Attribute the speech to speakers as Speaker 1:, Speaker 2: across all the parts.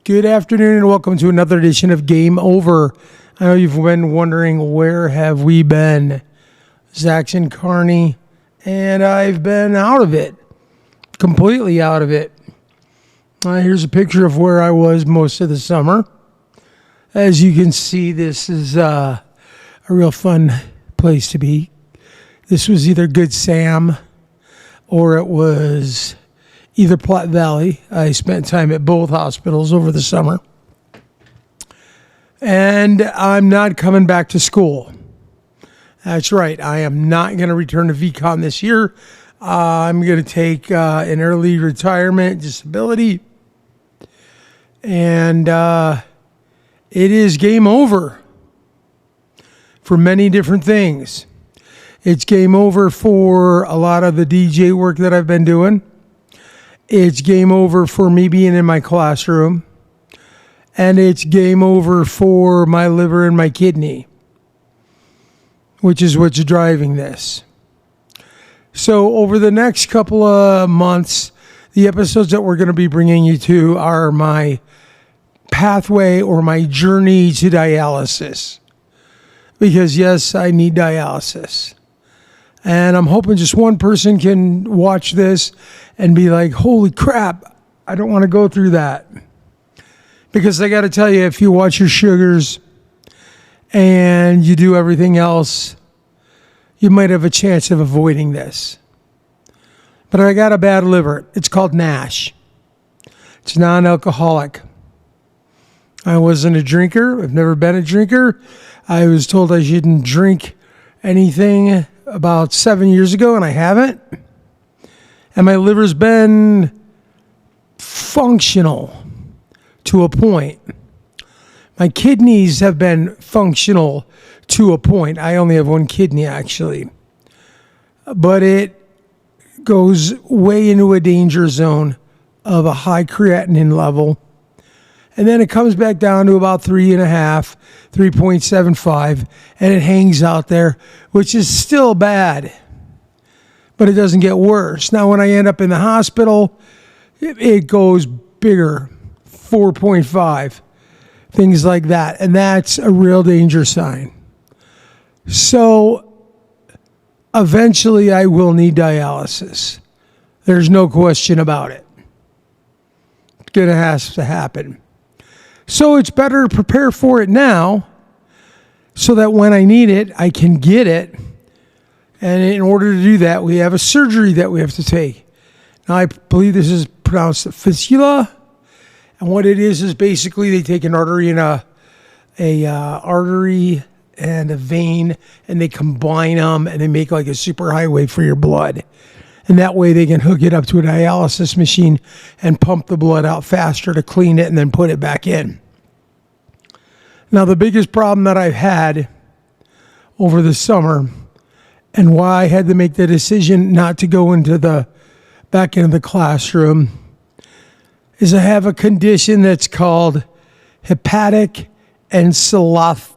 Speaker 1: Good afternoon and welcome to another edition of Game Over. I know you've been wondering where have we been. Zach's and Carney, and I've been out of it. Completely out of it. Here's a picture of where I was most of the summer. As you can see, this is a real fun place to be. This was either Good Sam or it was either Platte Valley. I spent time at both hospitals over the summer. And I'm not coming back to school. That's right. I am not going to return to VCon this year. I'm going to take an early retirement disability. And it is game over for many different things. It's game over for a lot of the DJ work that I've been doing. It's game over for me being in my classroom. And it's game over for my liver and my kidney, which is what's driving this. So over the next couple of months, the episodes that we're going to be bringing you to are my pathway or my journey to dialysis. Because yes, I need dialysis. And I'm hoping just one person can watch this and be like, holy crap, I don't want to go through that. Because I got to tell you, if you watch your sugars and you do everything else, you might have a chance of avoiding this. But I got a bad liver. It's called NASH. It's non-alcoholic. I wasn't a drinker. I've never been a drinker. I was told I shouldn't drink anything about 7 years ago, and I haven't. And my liver's been functional to a point. My kidneys have been functional to a point. I only have one kidney, actually. But it goes way into a danger zone of a high creatinine level. And then it comes back down to about 3.5, 3.75, and it hangs out there, which is still bad. But it doesn't get worse. Now, when I end up in the hospital, it goes bigger, 4.5, things like that. And that's a real danger sign. So eventually I will need dialysis. There's no question about it. It's going to have to happen. So it's better to prepare for it now so that when I need it, I can get it. And in order to do that, we have a surgery that we have to take. Now, I believe this is pronounced fistula. And what it is basically they take an artery and a artery and a vein, and they combine them, and they make like a superhighway for your blood. And that way they can hook it up to a dialysis machine and pump the blood out faster to clean it and then put it back in. Now, the biggest problem that I've had over the summer and why I had to make the decision not to go back into the classroom is I have a condition that's called hepatic encephalopathy.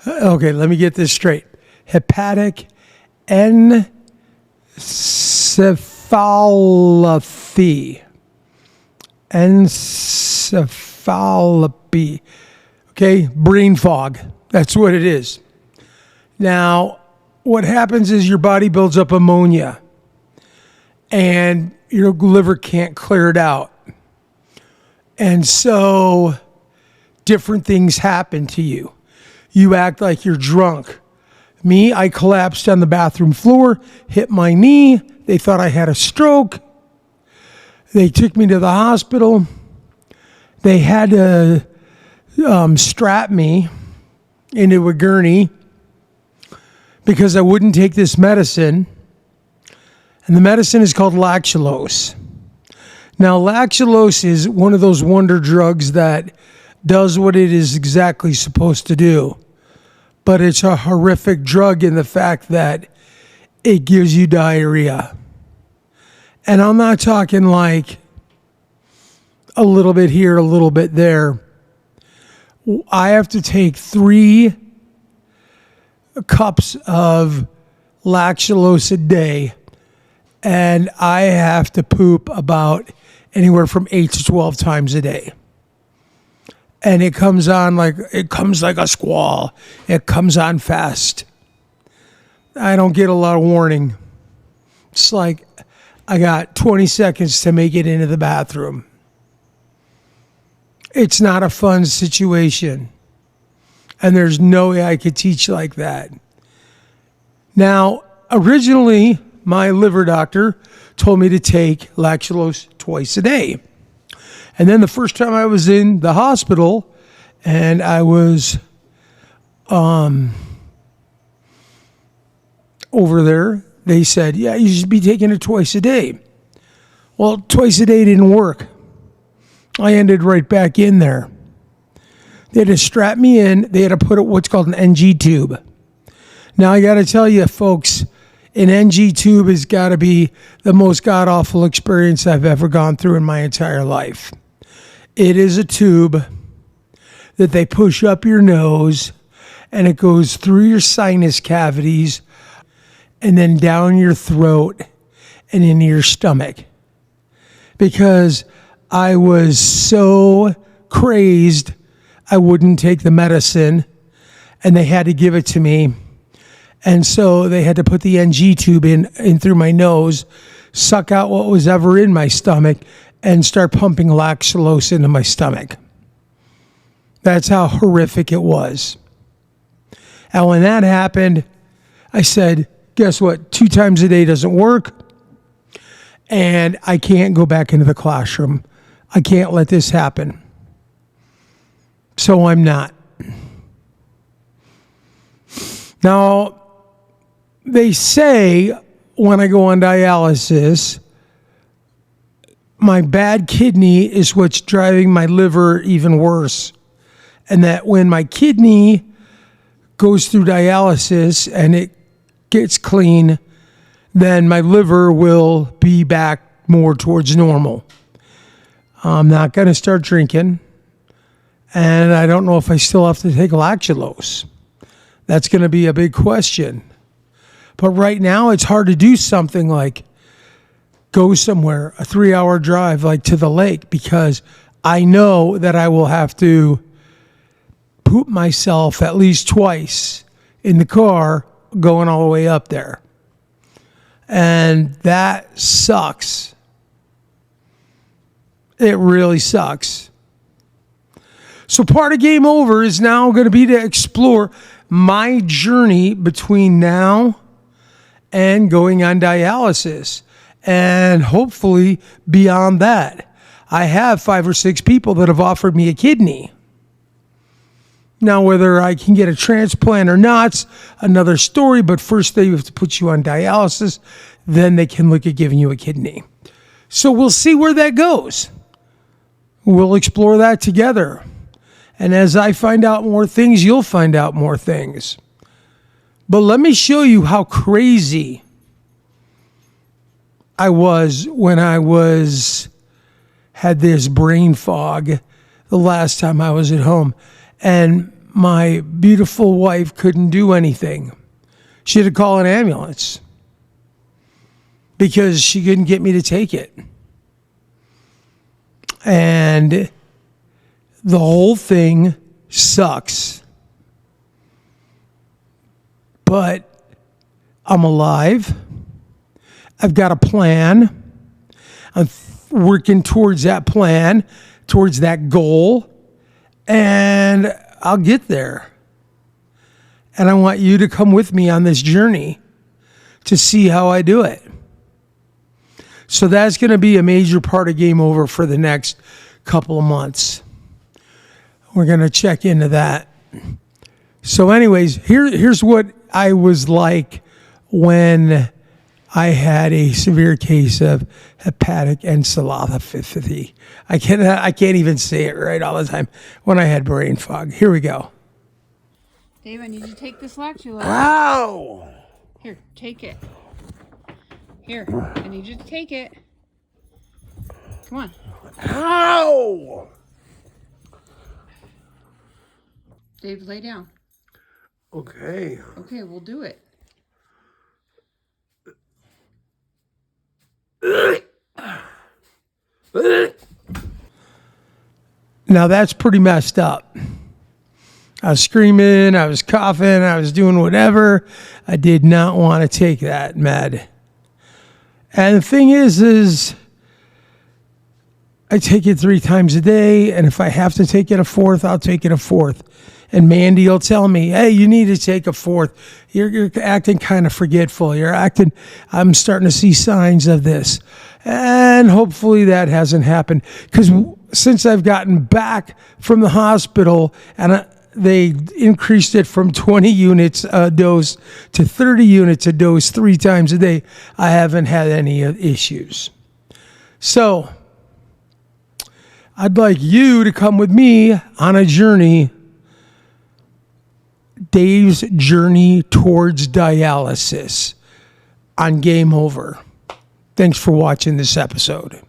Speaker 1: Okay, let me get this straight. Hepatic encephalopathy. Encephalopathy. Okay, brain fog. That's what it is. Now, what happens is your body builds up ammonia and your liver can't clear it out. And so different things happen to you. You act like you're drunk. Me, I collapsed on the bathroom floor, hit my knee. They thought I had a stroke. They took me to the hospital. They had to strap me into a gurney because I wouldn't take this medicine. And the medicine is called lactulose. Now, lactulose is one of those wonder drugs that does what it is exactly supposed to do. But it's a horrific drug in the fact that it gives you diarrhea. And I'm not talking like a little bit here, a little bit there. I have to take 3 cups of lactulose a day, and I have to poop about anywhere from 8 to 12 times a day. and it comes like a squall. It comes on fast. I don't get a lot of warning. It's like I got 20 seconds to make it into the bathroom. It's not a fun situation. And there's no way I could teach like that. Now, originally, my liver doctor told me to take lactulose twice a day. And then the first time I was in the hospital and I was over there, they said, yeah, you should be taking it twice a day. Well, twice a day didn't work. I ended right back in there. They had to strap me in. They had to put what's called an NG tube. Now, I got to tell you, folks, an NG tube has got to be the most god-awful experience I've ever gone through in my entire life. It is a tube that they push up your nose, and it goes through your sinus cavities and then down your throat and into your stomach. Because I was so crazed, I wouldn't take the medicine, and they had to give it to me. And so they had to put the NG tube in through my nose, suck out what was ever in my stomach, and start pumping lactulose into my stomach. That's how horrific it was. And when that happened, I said, guess what? 2 times a day doesn't work. And I can't go back into the classroom. I can't let this happen. So I'm not. Now, they say when I go on dialysis, my bad kidney is what's driving my liver even worse. And that when my kidney goes through dialysis and it gets clean, then my liver will be back more towards normal. I'm not going to start drinking. And I don't know if I still have to take lactulose. That's going to be a big question. But right now, it's hard to do something like go somewhere, a 3-hour drive, like to the lake, because I know that I will have to poop myself at least twice in the car going all the way up there. And that sucks. It really sucks. So part of Game Over is now going to be to explore my journey between now and going on dialysis. And hopefully beyond that. I have 5 or 6 people that have offered me a kidney. Now, whether I can get a transplant or not, another story. But first they have to put you on dialysis. Then they can look at giving you a kidney. So we'll see where that goes. We'll explore that together. And as I find out more things, you'll find out more things. But let me show you how crazy I was when I had this brain fog the last time I was at home. And my beautiful wife couldn't do anything. She had to call an ambulance because she couldn't get me to take it. And the whole thing sucks. But I'm alive. I've got a plan. I'm working towards that plan, towards that goal, and I'll get there. And I want you to come with me on this journey to see how I do it. So that's going to be a major part of Game Over for the next couple of months. We're going to check into that. So anyways, here's what I was like when I had a severe case of hepatic encephalopathy. I can't even say it right all the time when I had brain fog. Here we go.
Speaker 2: Dave, I need you to take this lactulose.
Speaker 1: Ow!
Speaker 2: Here, take it. Here, I need you to take it. Come on.
Speaker 1: Ow!
Speaker 2: Dave, lay down.
Speaker 1: Okay.
Speaker 2: Okay, we'll do it.
Speaker 1: Now that's pretty messed up. I was screaming, I was coughing, I was doing whatever. I did not want to take that med. And the thing is I take it 3 times a day, and if I have to take it a 4th, I'll take it a 4th. And Mandy will tell me, hey, you need to take a 4th. You're acting kind of forgetful. I'm starting to see signs of this. And hopefully that hasn't happened. Because since I've gotten back from the hospital, and they increased it from 20 units a dose to 30 units a dose 3 times a day, I haven't had any issues. So I'd like you to come with me on a journey, Dave's journey towards dialysis on Game Over. Thanks for watching this episode.